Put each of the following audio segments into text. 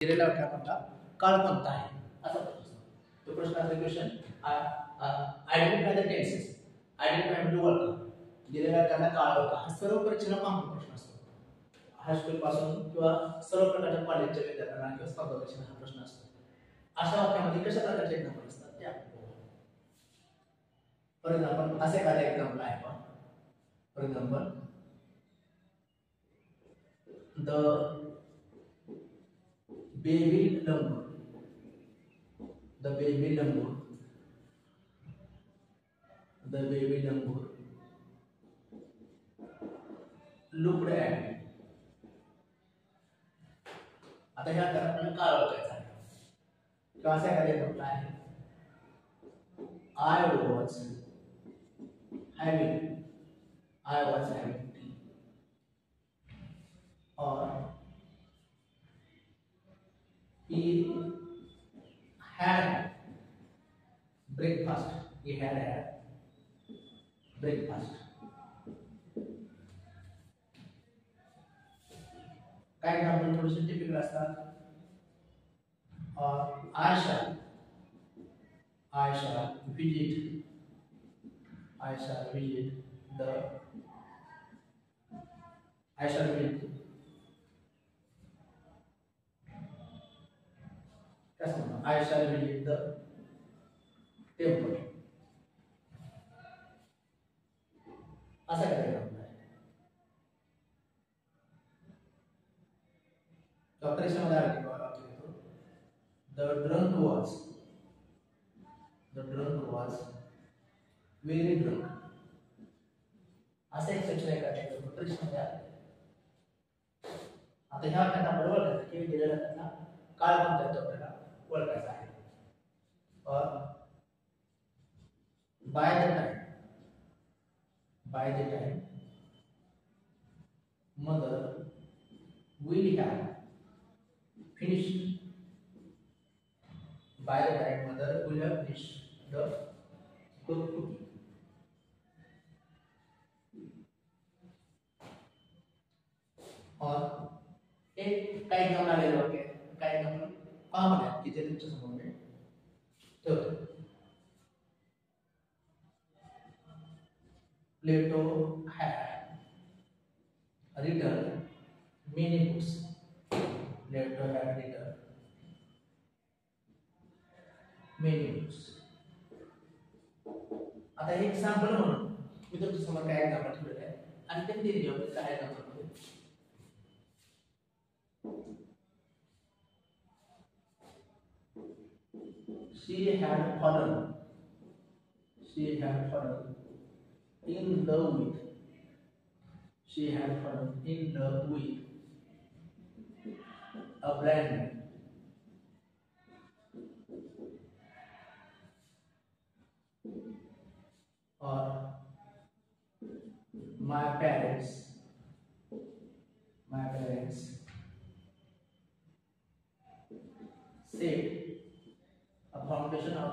दिलेल्या वाक्यामधला काळ कोणता आहे असा प्रश्न असतो. तो प्रश्न असा question identify the tenses, identify म्हणजे ओळखा, दिलेल्या वाक्याला काळ ओळखा. हा सर्व परीक्षेला कॉमन प्रश्न असतो. हायस्कूल पासून किंवा सर्व प्रकारच्या कॉलेजच्या विद्यार्थ्यांना किंवा स्पर्धा परीक्षेला हा प्रश्न असतो. अशा वाक्यामध्ये कशा प्रकारचे एक्झाम्पल असतात ते आपण बघू. फॉर एक्झाम्पल असे एखादे एक्झाम्पल आहे पण for example the baby lemur, the baby lemur, the baby lemur looked at me. आता ह्या आपल्याला काय ओळखायचं आहे किंवा असं एखादं एक्झाम्पल आहे I was having tea or he had breakfast. He had breakfast. काय एक्झाम्पल थोडेसे टिपिकल असतात. I shall visit the temple. असं काय एक्झाम्पल आहे. परीक्षेमध्ये आले The drunk was very drunk. असं एक सेक्शन आहे का परीक्षेमध्ये आले. आता ह्या वाक्यात आपण ओळखायचं की दिलेल्या त्यांना काळ कोणता आहे तो आपल्याला ओळखायचा आहे. By the time mother will have finished. By the time mother will have finished the cooking. और एक काय एक्झाम्पल आलेलं वाक्य काय एक्झाम्पल कॉमन आहे की ते तुमच्या समोर मी ठेवतो. Plato had written many books. Plato had written many books. आता हे एक्झाम्पल म्हणून मी तुमच्या समोर काय एक्झाम्पल ठेवलेलं आहे आणि ते दिले होते काय एक्झाम्पल मध्ये she had fallen in love with a blind man. Or my parents set a foundation of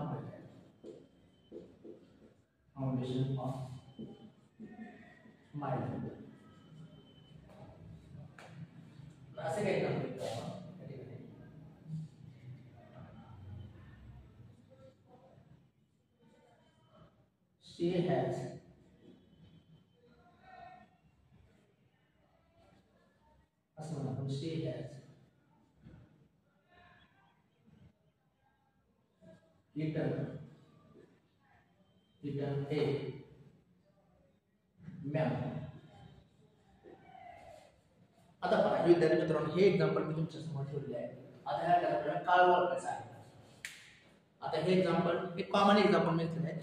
my life. असं काय काम करतो. She has eaten a melon. आता पहा विद्यार्थी मित्रांनो हे एक्झाम्पल मी तुमच्या समोर ठेवले आहे. आता ह्या आपल्याला काळ ओळखायचा आहे. आता हे एक्झाम्पल हे कॉमन एक्झाम्पल मी दिले आहे.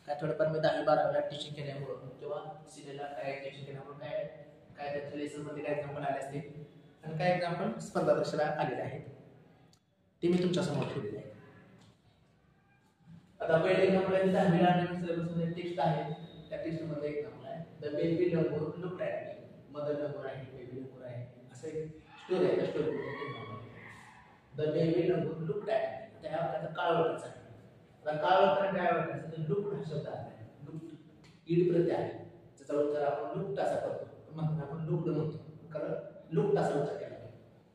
काय थोडंफार मी 10वी 12वीला टीचिंग केल्यामुळे किंवा सीएला काय टीचिंग केल्यामुळे काय त्याच्या लेसन मध्ये काय एक्झाम्पल आले असते आणि काय एक्झाम्पल स्पर्धा परीक्षेला आलेले आहेत ते मी तुमच्या समोर ठेवलेले आहे. आता पहिले एक्झाम्पल आहे 10वीला नवीन सिलेबस मध्ये टेक्स्ट आहे. त्या टेक्स्ट मध्ये एक्झाम्पल आहे the baby lemur looked at me. Mother lemur आहे बेबी lemur आहे असं एक स्टोरी आहे. Story the baby lemur looked at me. आता ह्या प्रकारचा काळ ओळखायचा आहे. आता काळ ओळखताना काय ओळखायचं तर लुक हा शब्द आहे. लुक ईड प्रत्यय आहे. त्याचा उच्चार आपण लुक असा करतो म्हणतो आपण लुक्ड म्हणतो कारण लुक असा उच्चार केला.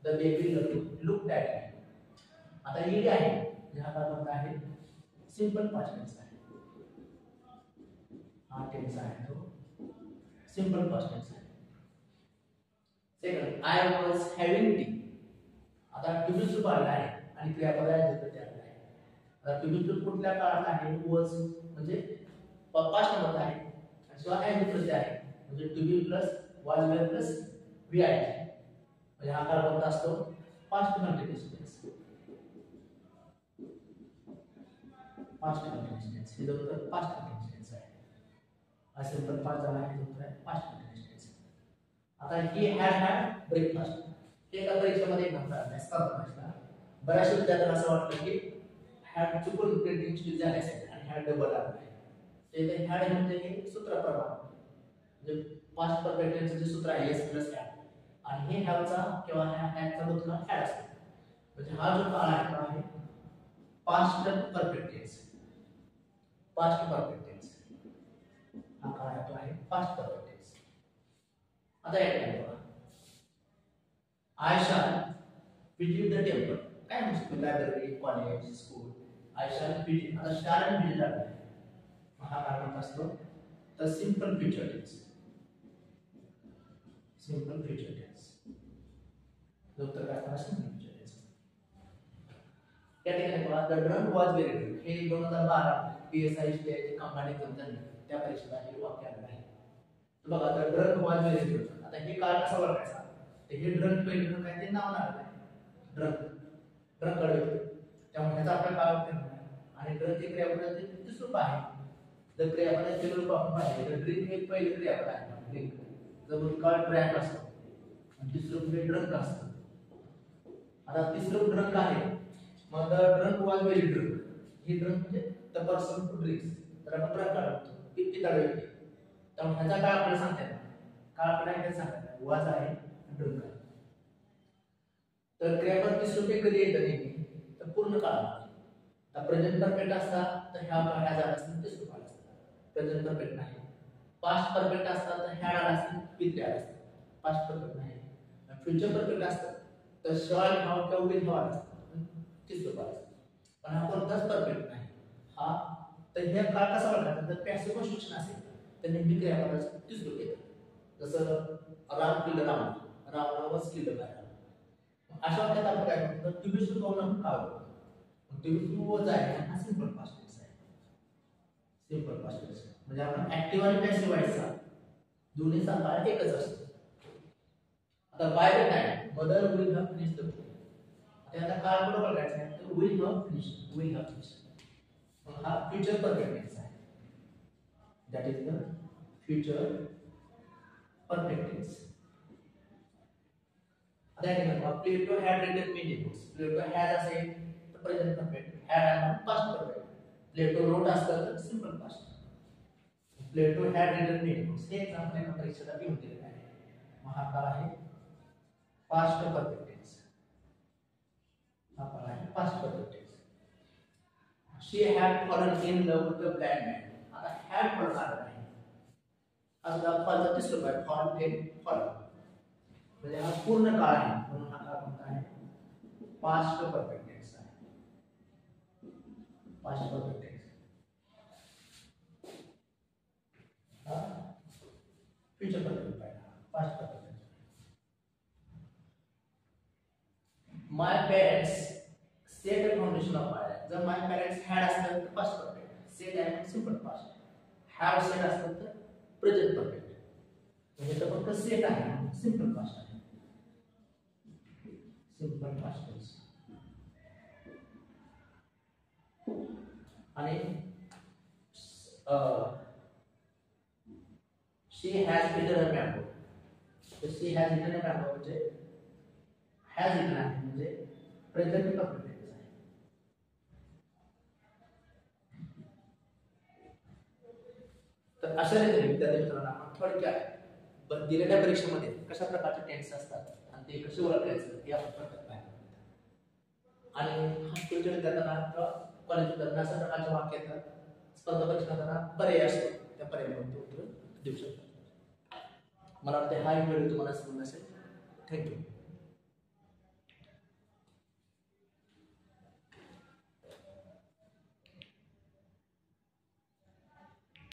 The baby lemur looked at me. आता ईडी आहे म्हणजे हा काळ कोणता आहे सिंपल पास्ट टेन्स आहे हा टेन्स आहे तो सिंपल पास्ट टेन्स आहे second I was having T आता टू बी सुरू आला आहे आणि क्रियापद आहे जिथे आलेला आहे आता टू बी सुरू कुठल्या काळात आहे वाज म्हणजे पास्ट मध्ये आहे आणि शिवाय आहे प्रत्यय आहे म्हणजे to be plus was were plus V I म्हणजे हा काळ कोणता असतो past continuous tense past continuous tense हे दोन तर पास्ट कंटिन्यूअस टेन्स आहे हा सिंपल पास्ट झाला आहे तो पास्ट कंटिन्यूअस टेन्स आता ही हॅड ब्रेकफास्ट हे एका परीक्षेमध्ये एक नंबर आला स्पर्धा बऱ्याचशा विद्यार्थ्यांना असं वाटतं की हॅड चुकून प्रिंटिंग चूक झाल्यासाठी आणि हॅड डबल आला आहे ते हॅड म्हणजे हे सूत्रप्रमाण म्हणजे पास्ट परफेक्ट टेन्सचे जे सूत्र आहे एस प्लस हॅड आणि हे हॅवचा किंवा हॅडचा बदला हॅड असतो म्हणजे हा जो काळ आहे तो आहे past perfect tense past perfect tense हा काळ आहे तो आहे पास्ट परफेक्ट टेन्स आता एक बघा I shall visit the temple काय म्हणजे library college school I shall visit आता शॅल आणि विजिट आहे हा काळ असतो तर simple future tense simple future tense जो उत्तर काय असणार सिंपल फ्युचर टेन्स या ठिकाणी पहा the drunk was very drunk हे 2012 पीएसआय चे कंबाईन एक्झाम झाली त्या परीक्षेला हे वाक्य आलं आहे बघा the drunk was very drunk आता हे काळ कसा ओळखायचा तर हे ड्रंक पहिलं काय ते नाव नाव आहे ड्रंक ड्रंक कडे त्यामुळे ह्याचा आपला काळ होतो आणि ड्रंक हे क्रियापदाचे किती रूप आहे द क्रियापदाचे रूप आपण पाहिले तर ड्रिंक हे पहिले क्रियापद आहे ड्रिंक जर काळ ड्रँक असतो आणि दुसरं म्हणजे ड्रंक असतं आता तिसरं ड्रंक आहे मग the drunk was very drunk ही ड्रंक म्हणजे द पर्सन हू ड्रिंक्स तर आपण ड्रंक काढतो पित्ताळ व्यक्ती त्यामुळे ह्याचा काळ आपल्याला सांगता येणार काळ आपल्याला हे सांगता वॉज आहे ड्रंक आहे तर क्रियापद तिसरं ते कधी येतं नेहमी तर पूर्ण काळ आता प्रेझेंट परफेक्ट असता तर ह्या झाला असतं तिसरं काळ असतं प्रेझेंट परफेक्ट नाही पास्ट परफेक्ट असता तर ह्या आला असतं पित्रे आला असतं पास्ट परफेक्ट नाही फ्युचर परफेक्ट असतं तर शॉल हाव किंवा विल हाव असतं तिसरं काळ असतं पण हा कोणताच परफेक्ट नाही हा तर हे काळ कसा ओळखायचा तर पॅसिव्ह कन्स्ट्रक्शन असेल तर नेहमी क्रियापदाचं तिसरं येतं जसं Ram killed Ram was killed by अशा प्रकारे आपण काय म्हणतो तर टू बी सुरू करून काळ टू बी सुरू वॉज आहे हा सिंपल पास्ट टेन्स आहे सिंपल पास्ट टेन्स म्हणजे आपण ऍक्टिव्ह आणि पॅसिव्ह व्हायचा दोन्हीचा काळ एकच असतो आता by the time mother will have finished the book आता काळ कुठं बघायचा आहे तर विल हॅव फिनिश्ड हा फ्युचर परफेक्ट टेन्स आहे that is the future perfect tense आता काय Plato had written many books Plato had असेल तर प्रेझेंट परफेक्ट हॅड आहे पास्ट परफेक्ट प्लेटो रोट असतं तर simple past Plato had written many books हे एक्झाम्पल एका परीक्षेला घेऊन दिलेलं आहे मग हा काळ आहे पास्ट परफेक्ट टेन्स हा काळ आहे past perfect tense she had fallen in love with the blind man आता हॅड फॉलन आला आहे आता फॉलचा तिसरं काय फॉल इन फॉलन म्हणजे हा पूर्ण काळ आहे म्हणून हा काळ कोणता आहे पास्ट परफेक्ट टेन्स आहे past perfect tense future perfect आहे past perfect my parents set the foundation of my life जर माय पेरेंट्स हॅड असतं तर पास्ट परफेक्ट सेट आहे सिंपल पास्ट हॅव सेट असतं तर प्रेझेंट परफेक्ट म्हणजे तर फक्त सेट आहे सिंपल पास्ट आहे सिंपल पास्ट टेन्स आणि she has eaten a mango तर she has eaten a mango म्हणजे has eaten आहे म्हणजे प्रेझेंट परफेक्ट टेन्स आहे तर अशा रीतीने विद्यार्थी मित्रांनो आपण थोडक्यात दिलेल्या परीक्षेमध्ये कशा प्रकारचे टेन्स असतात आणि ते कसे ओळखायचं हे आपण थोडक्यात पाहिलं आणि हायस्कूलच्या विद्यार्थ्यांना किंवा कॉलेज विद्यार्थ्यांना अशा प्रकारचे वाक्य येतात स्पर्धा परीक्षांना पर्याय असतो त्या पर्यायामध्ये उत्तर देऊ शकतात मला वाटतं हा व्हिडिओ तुम्हाला समजला असेल थँक्यू